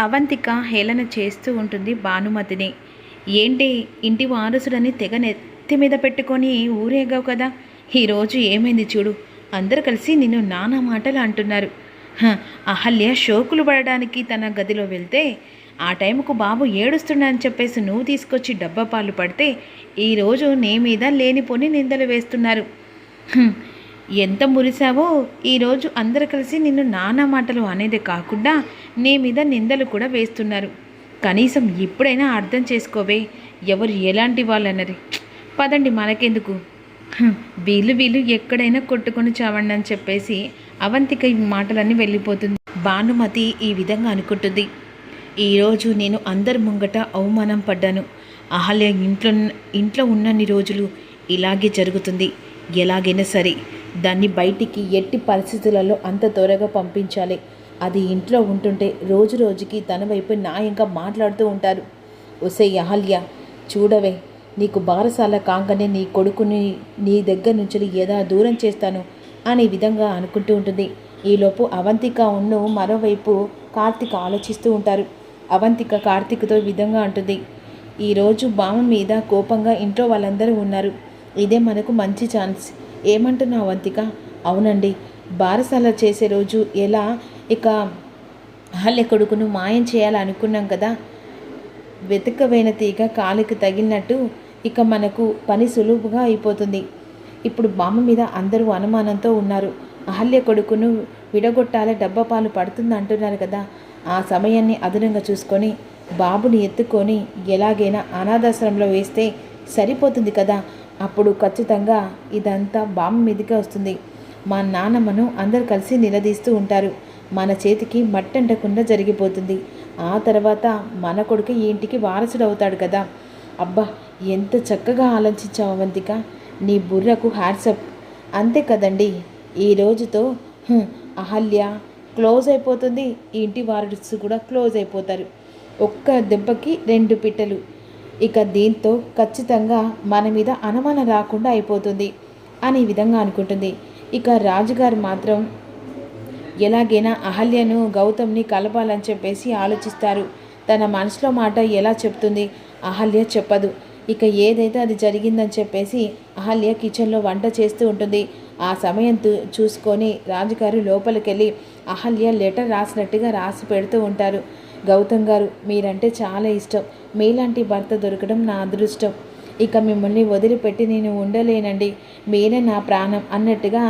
అవంతిక హేళన చేస్తూ ఉంటుంది భానుమతిని. ఏంటి ఇంటి వారసుడని తెగ నెత్తి మీద పెట్టుకొని ఊరేగావు కదా, ఈరోజు ఏమైంది చూడు, అందరూ కలిసి నిన్ను నానా మాటలు అంటున్నారు. అహల్య షోకులు పడడానికి తన గదిలో వెళ్తే ఆ టైంకు బాబు ఏడుస్తున్నాడని చెప్పేసి నువ్వు తీసుకొచ్చి డబ్బా పాలు పడితే ఈరోజు నీ మీద లేనిపోని నిందలు వేస్తున్నారు. ఎంత మురిసావో, ఈరోజు అందరు కలిసి నిన్ను నానా మాటలు అనేది కాకుండా నీ మీద నిందలు కూడా వేస్తున్నారు. కనీసం ఇప్పుడైనా అర్థం చేసుకోవే ఎవరు ఎలాంటి వాళ్ళన్నది. పదండి మనకెందుకు, వీళ్ళు ఎక్కడైనా కొట్టుకొని చావండి అని చెప్పేసి అవంతిక ఈ మాటలన్నీ వెళ్ళిపోతుంది. భానుమతి ఈ విధంగా అనుకుంటుంది. ఈరోజు నేను అందరి ముంగట అవమానం పడ్డాను. అహల్య ఇంట్లో ఉన్నన్ని రోజులు ఇలాగే జరుగుతుంది. ఎలాగైనా సరే దాన్ని బయటికి ఎట్టి పరిస్థితులలో అంత త్వరగా పంపించాలి. అది ఇంట్లో ఉంటుంటే రోజు రోజుకి తన వైపు న్యాయంగా మాట్లాడుతూ ఉంటారు. ఒసే అహల్య, చూడవే, నీకు బారసాల కాగానే నీ కొడుకుని నీ దగ్గర నుంచి ఏదా దూరం చేస్తాను అనే విధంగా అనుకుంటూ ఉంటుంది. ఈలోపు అవంతిక మరోవైపు కార్తీక్ ఆలోచిస్తూ ఉంటారు. అవంతిక కార్తీక్తో విధంగా అంటుంది, ఈరోజు బామ్మ మీద కోపంగా ఇంట్లో వాళ్ళందరూ ఉన్నారు. ఇదే మనకు మంచి ఛాన్స్. ఏమంటున్నావు అవంతిక? అవునండి, బారసాల చేసే రోజు ఎలా ఇక అహల్య కొడుకును మాయం చేయాలనుకున్నాం కదా, వెతకవైన తీగ కాలికి తగిలినట్టు ఇక మనకు పని సులువుగా అయిపోతుంది. ఇప్పుడు బామ్మ మీద అందరూ అనుమానంతో ఉన్నారు. అహల్య కొడుకును విడగొట్టాల డబ్బా పాలు పడుతుంది అంటున్నారు కదా, ఆ సమయాన్ని అదనంగా చూసుకొని బాబుని ఎత్తుకొని ఎలాగైనా అనాథాశ్రమంలో వేస్తే సరిపోతుంది కదా. అప్పుడు ఖచ్చితంగా ఇదంతా బామ్మ మీదకే వస్తుంది. మా నాన్నమ్మను అందరు కలిసి నిలదీస్తూ ఉంటారు. మన చేతికి మట్టంటకుండా జరిగిపోతుంది. ఆ తర్వాత మన కొడుకు ఈ ఇంటికి వారసుడు అవుతాడు కదా. అబ్బా, ఎంత చక్కగా ఆలోచించావు అవంతిక, నీ బుర్రకు హ్యాట్సప్. అంతే కదండి, ఈ రోజుతో అహల్య క్లోజ్ అయిపోతుంది, ఈ ఇంటి వారసు కూడా క్లోజ్ అయిపోతారు. ఒక్క దెబ్బకి 2 పిట్టలు. ఇక దీంతో ఖచ్చితంగా మన మీద అనుమానం రాకుండా అయిపోతుంది అని విధంగా అనుకుంటుంది. ఇక రాజుగారు మాత్రం ఎలాగైనా అహల్యను గౌతమ్ని కలపాలని చెప్పేసి ఆలోచిస్తారు. తన మనసులో మాట ఎలా చెప్తుంది? అహల్య చెప్పదు. ఇక ఏదైతే అది జరిగిందని చెప్పేసి అహల్య కిచెన్లో వంట చేస్తూ ఉంటుంది. ఆ సమయం చూసుకొని రాజుగారు లోపలికి వెళ్ళి అహల్య లెటర్ రాసినట్టుగా రాసి పెడుతూ ఉంటారు. గౌతమ్ గారు, మీరంటే చాలా ఇష్టం. మీలాంటి భర్త దొరకడం నా అదృష్టం. ఇక మిమ్మల్ని వదిలిపెట్టి నేను ఉండలేనండి, మీరే నా ప్రాణం అన్నట్టుగా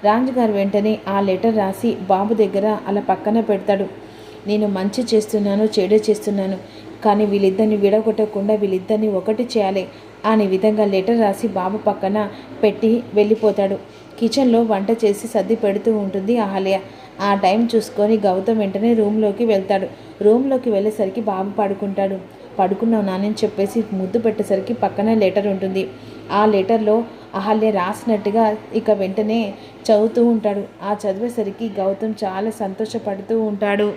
రాజుగారు వెంటనే ఆ లెటర్ రాసి బాబు దగ్గర అలా పక్కన పెడతాడు. నేను మంచి చేస్తున్నాను, చెడు చేస్తున్నాను, కానీ వీళ్ళిద్దరిని విడగొట్టకుండా వీళ్ళిద్దరిని ఒకటి చేయాలి అనే విధంగా లెటర్ రాసి బాబు పక్కన పెట్టి వెళ్ళిపోతాడు. కిచెన్లో వంట చేసి సర్ది పెడుతూ ఉంటుంది అహల్య. ఆ టైం చూసుకొని గౌతమ్ వెంటనే రూమ్లోకి వెళ్తాడు. రూమ్లోకి వెళ్ళేసరికి బాబు పడుకుంటాడు. పడుకున్నావు నానని చెప్పేసి ముద్దు పెట్టేసరికి పక్కన లెటర్ ఉంటుంది. ఆ లెటర్లో అహల్య రాసినట్టుగా ఇక వెంటనే చదువుతూ ఉంటాడు. ఆ చదివేసరికి గౌతమ్ చాలా సంతోషపడుతూ ఉంటాడు.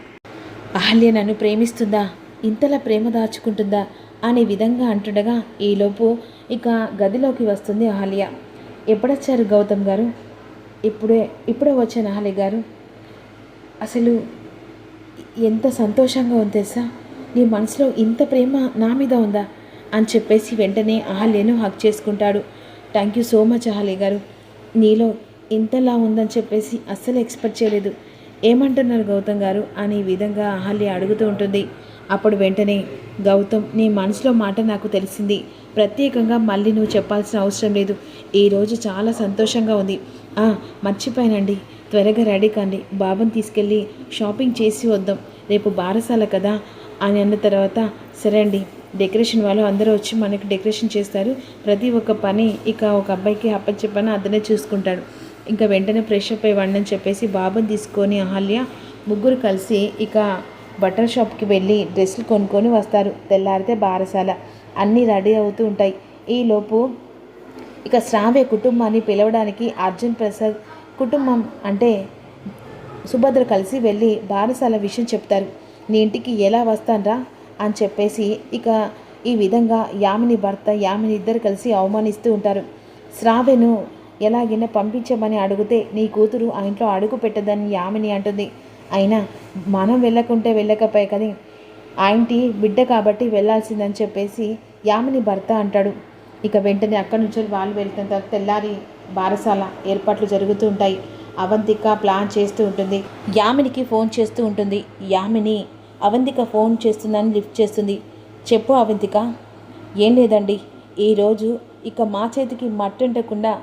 అహల్య నన్ను ప్రేమిస్తుందా, ఇంతలా ప్రేమ దాచుకుంటుందా అనే విధంగా అంటుండగా ఈలోపు ఇక గదిలోకి వస్తుంది అహల్య. ఎప్పుడొచ్చారు గౌతమ్ గారు? ఇప్పుడే వచ్చాను అహల్య గారు. అసలు ఎంత సంతోషంగా ఉంది తెలుసా, నీ మనసులో ఇంత ప్రేమ నా మీద ఉందా అని చెప్పేసి వెంటనే అహల్యను హక్ చేసుకుంటాడు. Thank you so much Ahalya గారు, నీలో ఇంతలా ఉందని చెప్పేసి అస్సలు ఎక్స్పెక్ట్ చేయలేదు. ఏమంటున్నారు గౌతమ్ గారు అనే విధంగా అహల్య అడుగుతూ ఉంటుంది. అప్పుడు వెంటనే గౌతమ్, నీ మనసులో మాట నాకు తెలిసింది, ప్రత్యేకంగా మళ్ళీ నువ్వు చెప్పాల్సిన అవసరం లేదు. ఈరోజు చాలా సంతోషంగా ఉంది. మర్చిపోయానండి, త్వరగా రెడీ కండి, బాబుని తీసుకెళ్ళి షాపింగ్ చేసి వద్దాం, రేపు బారసాల కదా అని అన్న తర్వాత సరే అండి, డెకరేషన్ వాళ్ళు అందరూ వచ్చి మనకి డెకరేషన్ చేస్తారు, ప్రతి ఒక్క పని ఇక ఒక అబ్బాయికి అప్పచెప్పని అతనే చూసుకుంటాడు. ఇంకా వెంటనే ఫ్రెష్ అప్ అయ్యండి అని చెప్పేసి బాబుని తీసుకొని అహల్య ముగ్గురు కలిసి ఇక బట్టల షాప్కి వెళ్ళి డ్రెస్సులు కొనుక్కొని వస్తారు. తెల్లారితే బారసాల అన్నీ రెడీ అవుతూ ఉంటాయి. ఈలోపు ఇక శ్రావ్య కుటుంబాన్ని పిలవడానికి అర్జున్ ప్రసాద్ కుటుంబం అంటే సుభద్ర కలిసి వెళ్ళి బారసాల విషయం చెప్తారు. నీ ఇంటికి ఎలా వస్తానరా అని చెప్పేసి ఇక ఈ విధంగా యామిని భర్త యామిని ఇద్దరు కలిసి అవమానిస్తూ ఉంటారు. శ్రావ్యను ఎలాగైనా పంపించమని అడిగితే నీ కూతురు ఆ ఇంట్లో అడుగు పెట్టదని యామిని అంటుంది. అయినా మనం వెళ్ళకుంటే వెళ్ళకపోయే కానీ ఆ ఇంటి బిడ్డ కాబట్టి వెళ్ళాల్సిందని చెప్పేసి యామిని భర్త అంటాడు. ఇక వెంటనే అక్కడి నుంచి వాళ్ళు వెళ్తున్న తర్వాత తెల్లారి బారసాల ఏర్పాట్లు జరుగుతూ ఉంటాయి. అవంతిక ప్లాన్ చేస్తూ ఉంటుంది. యామినికి ఫోన్ చేస్తూ ఉంటుంది. యామిని అవంతిక ఫోన్ చేస్తుందని లిఫ్ట్ చేస్తుంది. చెప్పు అవంతిక. ఏం లేదండి, ఈరోజు ఇక మా చేతికి మట్టుంటకుండా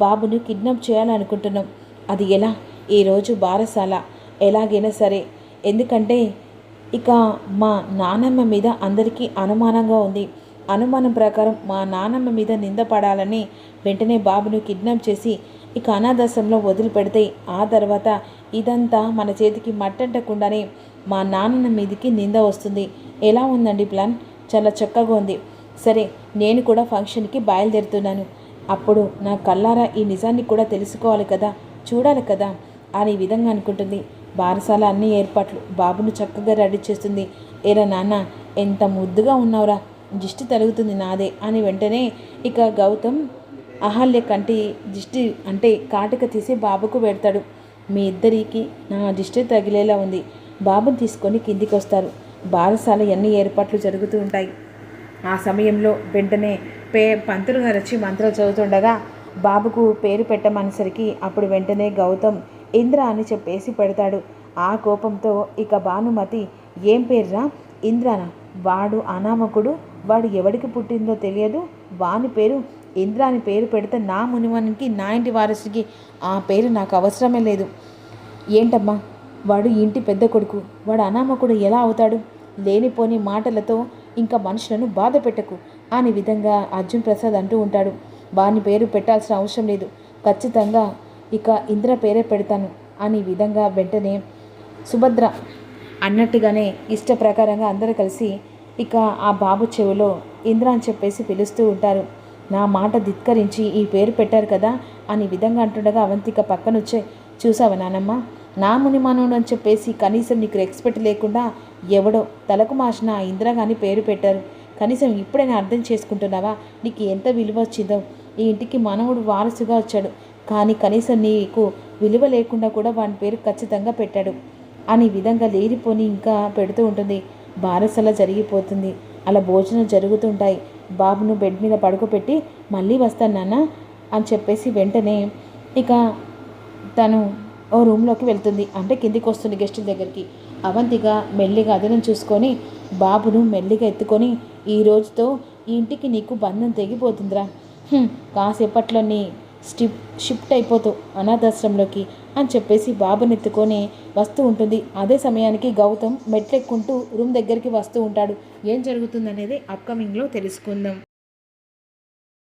బాబును కిడ్నాప్ చేయాలనుకుంటున్నాం. అది ఎలా? ఈరోజు బారసాల ఎలాగైనా సరే, ఎందుకంటే ఇక మా నానమ్మ మీద అందరికీ అనుమానంగా ఉంది. అనుమానం ప్రకారం మా నానమ్మ మీద నింద పడాలని వెంటనే బాబును కిడ్నాప్ చేసి ఇక అనాథాశ్రమంలో వదిలిపెడితే ఆ తర్వాత ఇదంతా మన చేతికి మట్టంటకుండానే మా నాన్న మీదకి నింద వస్తుంది. ఎలా ఉందండి ప్లాన్? చాలా చక్కగా ఉంది. సరే, నేను కూడా ఫంక్షన్కి బయలుదేరుతున్నాను. అప్పుడు నా కళ్ళారా ఈ నిజాన్ని కూడా తెలుసుకోవాలి కదా, చూడాలి కదా అనే విధంగా అనుకుంటుంది. బారసాల అన్ని ఏర్పాట్లు బాబును చక్కగా రెడీ చేస్తుంది. ఏరా నాన్న, ఎంత ముద్దుగా ఉన్నావురా, దిష్టి తలుగుతుంది నాదే అని వెంటనే ఇక గౌతమ్ అహల్య కంటి దిష్టి అంటే కాటుక తీసి బాబుకు పెడతాడు. మీ ఇద్దరికి నా దిష్టి తగిలేలా ఉంది. బాబుని తీసుకొని కిందికి వస్తారు. బారసాల అన్ని ఏర్పాట్లు జరుగుతూ ఉంటాయి. ఆ సమయంలో వెంటనే పంతులు గారు వచ్చి మంత్రాలు చదువుతుండగా బాబుకు పేరు పెట్టమనేసరికి అప్పుడు వెంటనే గౌతమ్ ఇంద్ర అని చెప్పేసి పెడతాడు. ఆ కోపంతో ఇక భానుమతి, ఏం పేర్రా? ఇంద్రనా? వాడు అనామకుడు, వాడు ఎవడికి పుట్టిందో తెలియదు, వాని పేరు ఇంద్ర అని పేరు పెడితే నా మునివానికి నా ఇంటి వారసుడికి ఆ పేరు నాకు అవసరమే లేదు. ఏంటమ్మా, వాడు ఇంటి పెద్ద కొడుకు, వాడు అనామకుడు ఎలా అవుతాడు? లేనిపోని మాటలతో ఇంకా మనుషులను బాధ పెట్టకు అనే విధంగా అర్జున్ ప్రసాద్ అంటూ ఉంటాడు. వాని పేరు పెట్టాల్సిన అవసరం లేదు, ఖచ్చితంగా ఇక ఇంద్ర పేరే పెడతాను అనే విధంగా వెంటనే సుభద్ర అన్నట్టుగానే ఇష్ట ప్రకారంగా అందరూ కలిసి ఇక ఆ బాబు చెవిలో ఇంద్ర అని చెప్పేసి పిలుస్తూ ఉంటారు. నా మాట ధిక్కరించి ఈ పేరు పెట్టారు కదా అని విధంగా అంటుండగా అవంతిక పక్కనొచ్చే, చూసావా నానమ్మ, నా మునిమానవుడు అని చెప్పేసి కనీసం నీకు రెస్పెక్ట్ లేకుండా ఎవడో తలకు మాసిన ఆ ఇందిరాగాని పేరు పెట్టారు. కనీసం ఇప్పుడైనా అర్థం చేసుకుంటున్నావా నీకు ఎంత విలువ వచ్చిందో? ఈ ఇంటికి మనవుడు వారసుగా వచ్చాడు, కానీ కనీసం నీకు విలువ లేకుండా కూడా వాని పేరు ఖచ్చితంగా పెట్టాడు అని విధంగా లేనిపోని ఇంకా పెడుతూ ఉంటుంది. బారసల జరిగిపోతుంది. అలా భోజనం జరుగుతుంటాయి. బాబును బెడ్ మీద పడుకోబెట్టి మళ్ళీ వస్తాను నాన్న అని చెప్పేసి వెంటనే ఇక తను ఓ రూమ్లోకి వెళ్తుంది. అంటే కిందికి వస్తుంది గెస్టుల దగ్గరికి. అవంతిగా మెల్లిగా అదనం చూసుకొని బాబును మెల్లిగా ఎత్తుకొని, ఈ రోజుతో ఈ ఇంటికి నీకు బంధం తెగిపోతుందిరా, కాసేపట్లో నీ షిఫ్ట్ అయిపోతావు అనాథాశ్రమంలోకి అని చెప్పేసి బాబుని ఎత్తుకొని వస్తూ ఉంటుంది. అదే సమయానికి గౌతమ్ మెట్లెక్కుంటూ రూమ్ దగ్గరికి వస్తూ ఉంటాడు. ఏం జరుగుతుందనేది అప్కమింగ్లో తెలుసుకుందాం.